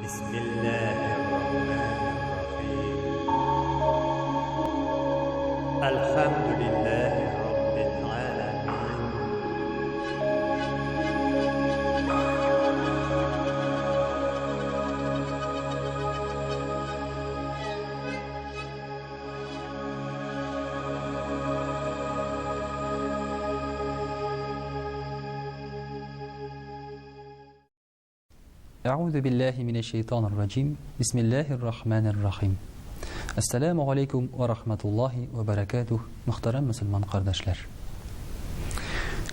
بسم الله الرحمن الرحيم الحمد لله رب العالمين أعوذ بالله من الشيطان الرجيم بسم الله الرحمن الرحيم Assalamu alaikum wa rahmatullahi wa barakatuh. Muhtaram Müslüman kardeşler.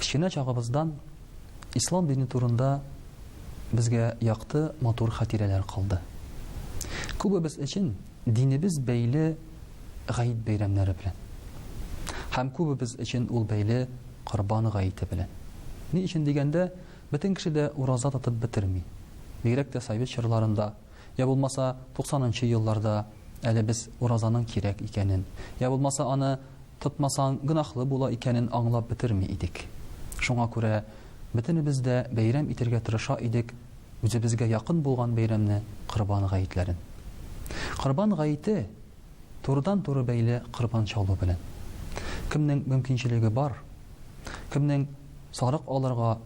Кичине чагыбыздан ислам дини турында безгә якты матур хатирәләр калды. Күбебез өчен динебез бәйле гайд бәйрәмнәре белән. Һәм күбебез өчен ул бәйле Корбан гайды белән. Ни өчен дигәндә, бөтен кеше дә ураза тотып бетерми. Бигрәк тә Совет чорларында, я булмаса 90-нчы елларда әле без уразаның кирәк икәнен, я булмаса аны тотмасаң гынахлы була икәнен аңлап бетерми идек. Шуңа күрә бөтенебез дә бәйрәм итәргә тырыша идек, үзебезгә якын булган бәйрәмне Корбан гайдләрен. Корбан гайды турыдан-туры бәйле корбан чалу белән. Кемнең мөмкинчелеге бар, кемнең сарык алырга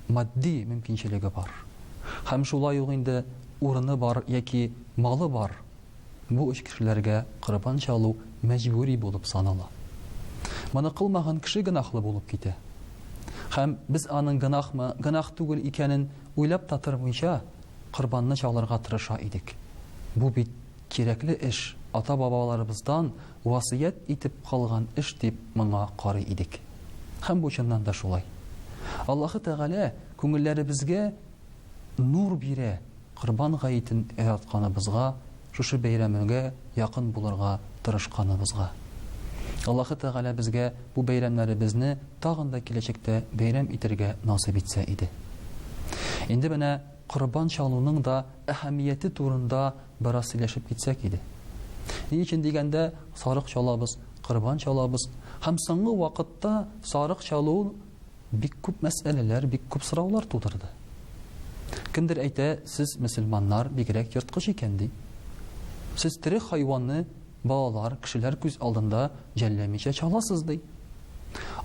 матди мөмкинчелеге бар. Һәм шулай ук инде урыны бар яки малы бар. Бу үч кешеләргә корбан чалу мәҗбүри булып санала. Моны кылмаган кеше гынахлы булып китә. Һәм без аның гынах түгел икәнен уйлап та тормыйча корбанны чалырга тырыша идек. Бу бит кирәкле эш, ата-бабаларыбыздан васыят итеп калган эш дип моңа карый идек. Һәм бу чыннан да шулай. Аллаһы Тәгалә күңелләребезгә нур бирә, Корбан гайдын яратканыбызга, шушы бәйрәмгә якын булырга тырышканыбызга. Аллаһы Тәгалә безгә бу бәйрәмнәребезне тагын да киләчәктә бәйрәм итәргә насыйп итсә иде. Инде менә Корбан чалуның да әһәмияте турында бераз сөйләшеп китсәк иде. Ни өчен дигәндә, сарык чалабыз, Корбан чалабыз, һәм соңгы вакытта сарык чалу бик күп мәсьәләләр, бик күп сораулар тудырды. Кемдер әйтә, сез мөселманнар бигрәк йырткыч икән ди. Сез тере хайванны балалар, кешеләр күз алдында жәлләмичә чаласыз ди.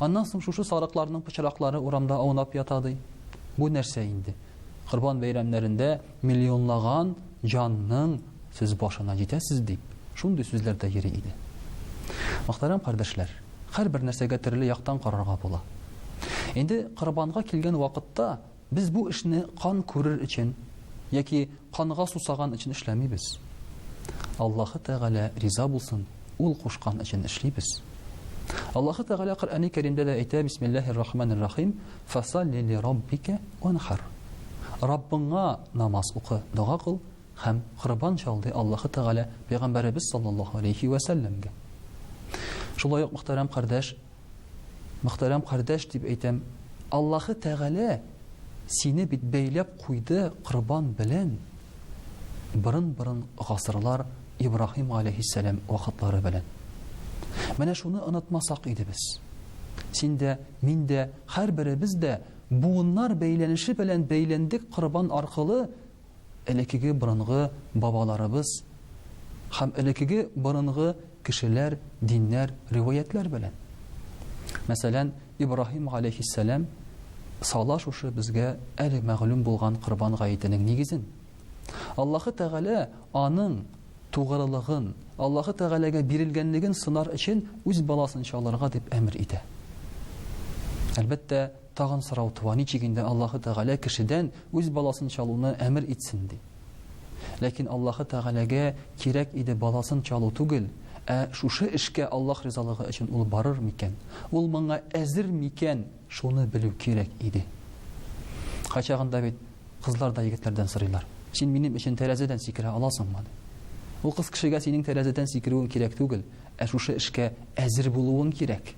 Аннан соң шушы сарыкларның пычраклары урамда аунап ята ди. Бу нәрсә инде? Корбан бәйрәмнәрендә миллионлаган җанның сез башына җитәсез дип, шундый сүзләрдә йөри иде. Мөхтәрәм кардәшләр, һәрбер нәрсәгә төрле яктан карарга була. Инде Корбанга килгән вакытта biz bu эшне кан күрер өчен яки канга сусаган өчен эшләмибез. Аллаһы Тәгалә риза булсын, ул кушкан өчен эшлибез. Аллаһы Тәгалә Коръәни Кәримдә дә әйтә: Бисмиллаһир-рахманир-рахим, фасалли лираббика ванхар. Раббыңа намаз укы, дуга кыл һәм корбан чал ди Аллаһы Тәгалә пәйгамбәребез саллаллаһу алейхи ва саллямга. Шулай ук мөхтәрәм кардәш дип әйтәм, Аллаһы Тәгалә сине бит бәйләп куйды корбан белән борын гасырлар Ибраһим алейхиссалам вакытлары белән. Менә шуны онытмасак иде без. Син дә, мин дә, һәрберебез дә буыннар бәйләнеше белән бәйләндек корбан аркылы элекеге борынгы бабаларыбыз һәм элекеге борынгы кешеләр, диннәр, риваятлар белән. Мәсәлән, Ибраһим алейхиссалам сала шушы безгә әле мәгълүм булган Корбан гайдының нигезен. Аллаһы Тәгалә аның тугрылыгын, Аллаһы Тәгаләгә бирелгәнлеген сынар өчен үз баласын чалырга дип әмер итә. Әлбәттә, тагын сорау туа, ничек инде Аллаһы Тәгалә кешедән үз баласын чалуны әмер итсен ди. Ләкин Аллаһы Тәгаләгә кирәк иде баласын чалу түгел, шушы эшкә Аллаһ ризалыгы өчен ул барыр микән? Ул моңа әзер микән? Шуны белү кирәк иде. Кайчагында бит кызлар да егетләрдән сорыйлар. Син минем өчен тәрәзәдән сикерә аласыңмы? Ул кыз кешегә синең тәрәзәдән сикерүең кирәк түгел, шушы эшкә әзер булуың кирәк.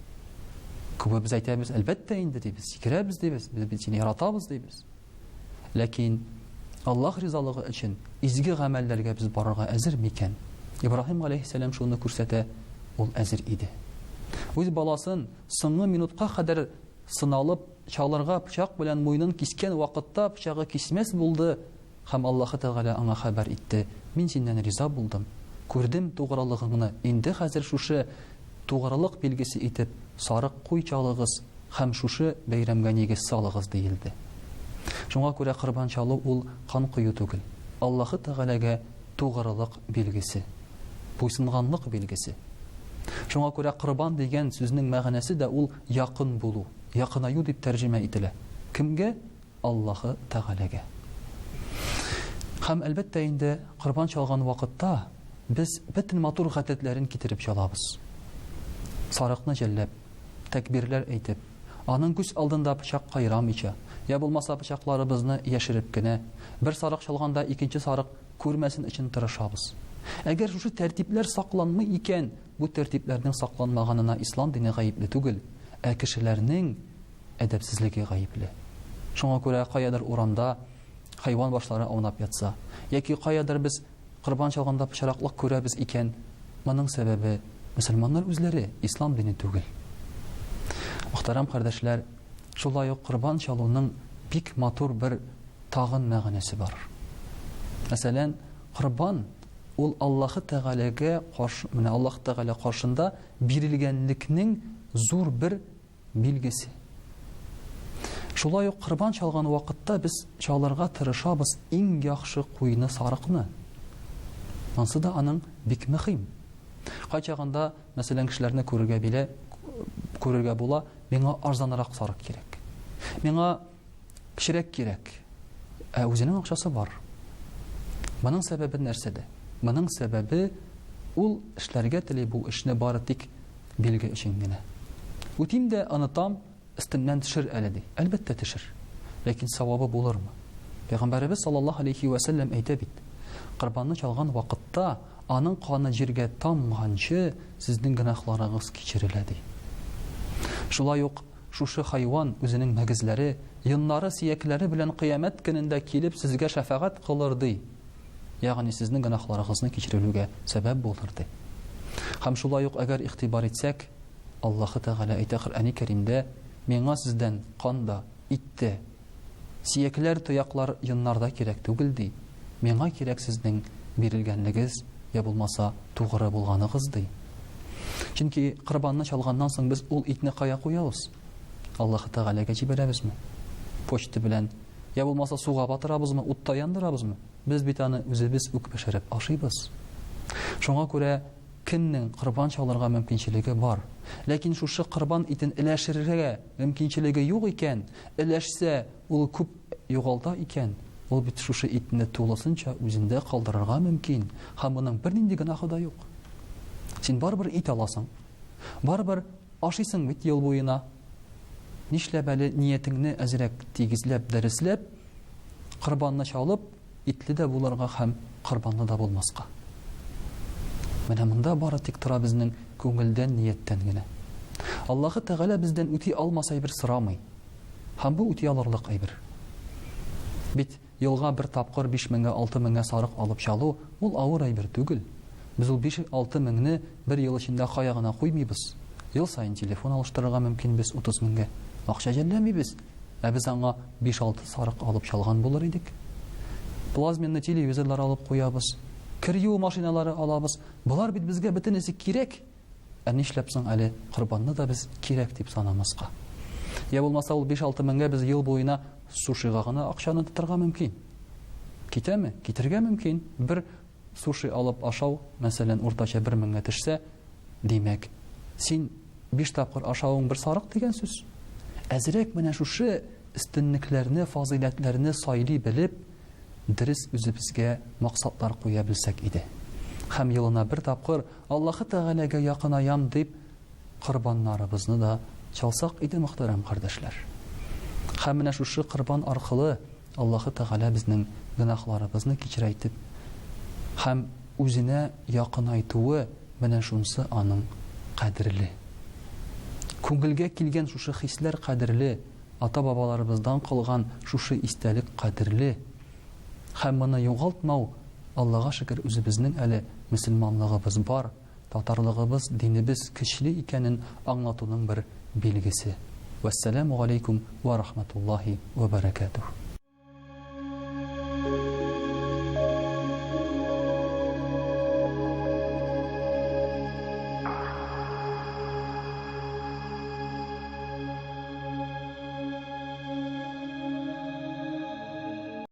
Күбебез әйтәбез, әлбәттә инде дибез, сикерәбез дибез, без сине яратабыз дибез. Ләкин Аллаһ ризалыгы өчен изге гамәлләргә без барырга әзер микән? Ибраһим алейхиссалам шуны күрсәтә, ул әзер иде. Үз баласын соңгы минутка кадәр сыналып чалырга пычак белән муйнын кискән вакытта пычагы кисмәс булды һәм Аллаһ Тәгалә аңа хәбәр итте: "Мин синнән риза булдым. Күрдем тугрылыгыңны. Инде хәзер шушы тугрылык билгесе итеп сарык куй чалыгыз һәм шушы бәйрәмгә нигез салыгыз" диелде. Шуңа күрә корбан чалу ул кан кую түгел. Аллаһ Тәгаләгә тугрылык билгесе, буйсынганлык билгесе. Шуңа күрә корбан дигән сүзнең мәгънәсе дә ул якын булу, якынаю дип тәрҗемә ителә. Кемгә? Аллаһ Тәгаләгә. Һәм әлбәттә инде корбан чалган вакытта без бөтен матур гадәтләрен китереп чалабыз. Сарыкны җәлләп, тәкбирләр әйтеп, аның күз алдында пычак кайрамыйча, я булмаса пычакларыбызны яшереп кенә, бер сарык чалганда икенче сарык күрмәсен өчен тырышабыз. Әгәр шушы тәртипләр сакланмый икән, бу тәртипләрнең сакланмаганына ислам дине гаепле түгел, ә кешеләрнең әдәпсезлеге гаепле. Шуңа күрә каядыр урамда хайван башлары аунап ятса, яки каядыр без корбан чалганда пычраклык күрәбез икән, моның сәбәбе мөселманнар үзләре, ислам дине түгел. Мөхтәрәм кардәшләр, шулай ук корбан чалуның бик матур бер тагын мәгънәсе бар. Мәсәлән, корбан ул Аллаһ Тәгаләгә каршы, менә Аллаһ Тәгалә каршында бирелгәнлекнең зур бер билгесе. Шулай ук корбан чалган вакытта без чаларга тырышабыз иң яхшы куйны, сарыкны. Монсы да аның бик мөһим. Кайчагында, мәсәлән, кешеләрне күрергә була, миңа арзанрак сарык кирәк. Миңа кечерәк кирәк. Ә үзенең акчасы бар. Моның сәбәбе нәрсәдә? Моның сәбәбе ул эшләргә тели бу эшне бары тик билге өчен генә. Үтим дә онытам, өстеннән төшер әле ди. Әлбәттә төшер. Ләкин савабы булырмы? Пәйгамбәрбез саллаллаһу алейхи ва саллям әйтә бит: корбанны чалган вакытта аның каны җиргә тамганчы сезнең гөнаһларыгыз кичерелә ди. Шулай ук шушы хайван үзенең мәгезләре, йоннары, сиякләре белән кыямәт көнендә килеп сезгә шәфәгать кылыр ди. Ягъни сезнең гөнаһларыгызны кичерелүгә сәбәп булыр ди. Һәм шулай ук әгәр игътибар итсәк, Аллаһ Тәгалә әйтә Коръәни Кәримдә: "Миңа сездән кан да, ит тә, сиякләр, тояклар, йоннарда кирәк түгел ди. Миңа кирәк сезнең бирелгәнлегез, я булмаса тугры булганыгыз" ди. Чөнки корбанны чалганнан соң без ул итне кая куябыз? Аллаһ Тәгаләгә җибәрәбезме? Почта белән, я булмаса суга батырабызмы, утта яндырабызмы? Без бит аны үзебез үк пешереп ашыйбыз. Шуңа күрә кемнең корбан чалырга мөмкинчелеге бар, ләкин шушы корбан итен иләшергә мөмкинчелеге юк икән, иләшсә ул күп югалта икән, ул бит шушы итне тулысынча үзендә калдырырга мөмкин, һәм моның бернинди гөнаһы да юк. Син барбер ит аласың, барбер ашыйсың бит ел буена. Нишләп әле ниятеңне әзрәк тигезләп, дәресләп, корбанны чалып, итле дә булырга һәм корбанны да булмаска. Менә монда бары тик тора безнең күңелдән, нияттән генә. Аллаһ Тәгалә бездән үти алмас әйбер сорамый. Һәм бу үти алырлык әйбер. Бит елга бер тапкыр 5000-гә, 6000-гә сарык алып чалу ул авыр әйбер түгел. Без ул 5-6 меңне бер ел эчендә кая гына куймыйбыз. Ел сайын телефон алыштырырга мөмкин без 30 меңгә. Акча җәлләмибез. Ә без аңа 5-6 сарык алып чалган булыр идек. Плазменный телевизорлар алып куябыз. Кир юу машиналары алабыз. Булар бит безгә бөтенесе кирәк. Ә нишләп соң әле корбанны да без кирәк дип санамаска? Я булмаса ул 5-6 меңгә без ел буена сушига гына акчаны тотырга мөмкин. Китәме? Китергә мөмкин. Бер суши алып ашау, мәсәлән, уртача 1 меңгә төшсә, димәк, син 5 тапкыр ашавың бер сарык дигән сүз. Әзрәк менә шушы өстенлекләрне, фазиләтләрне сайлый белеп, дөрес үзебезгә максатлар куя белсәк иде. Һәм елына бер тапкыр Аллаһ Тәгаләгә якынаям дип корбаннарыбызны да чалсак иде, мөхтәрәм кардәшләр. Һәм менә шушы корбан аркылы Аллаһ Тәгалә безнең гөнаһларыбызны кичерәйтеп һәм үзенә якынайтуы, менә шунысы аның кадерле. Күңелгә килгән шушы хисләр кадерле, ата-бабаларыбыздан калган шушы истәлек кадерле. Һәм моны югалтмау, Аллаһка шөкер, үзебезнең әле мөселманлыгыбыз бар, татарлыгыбыз, динебез көчле икәнен аңлатуның бер билгесе. Вассаламу алейкум ва рахматуллахи ва баракатух.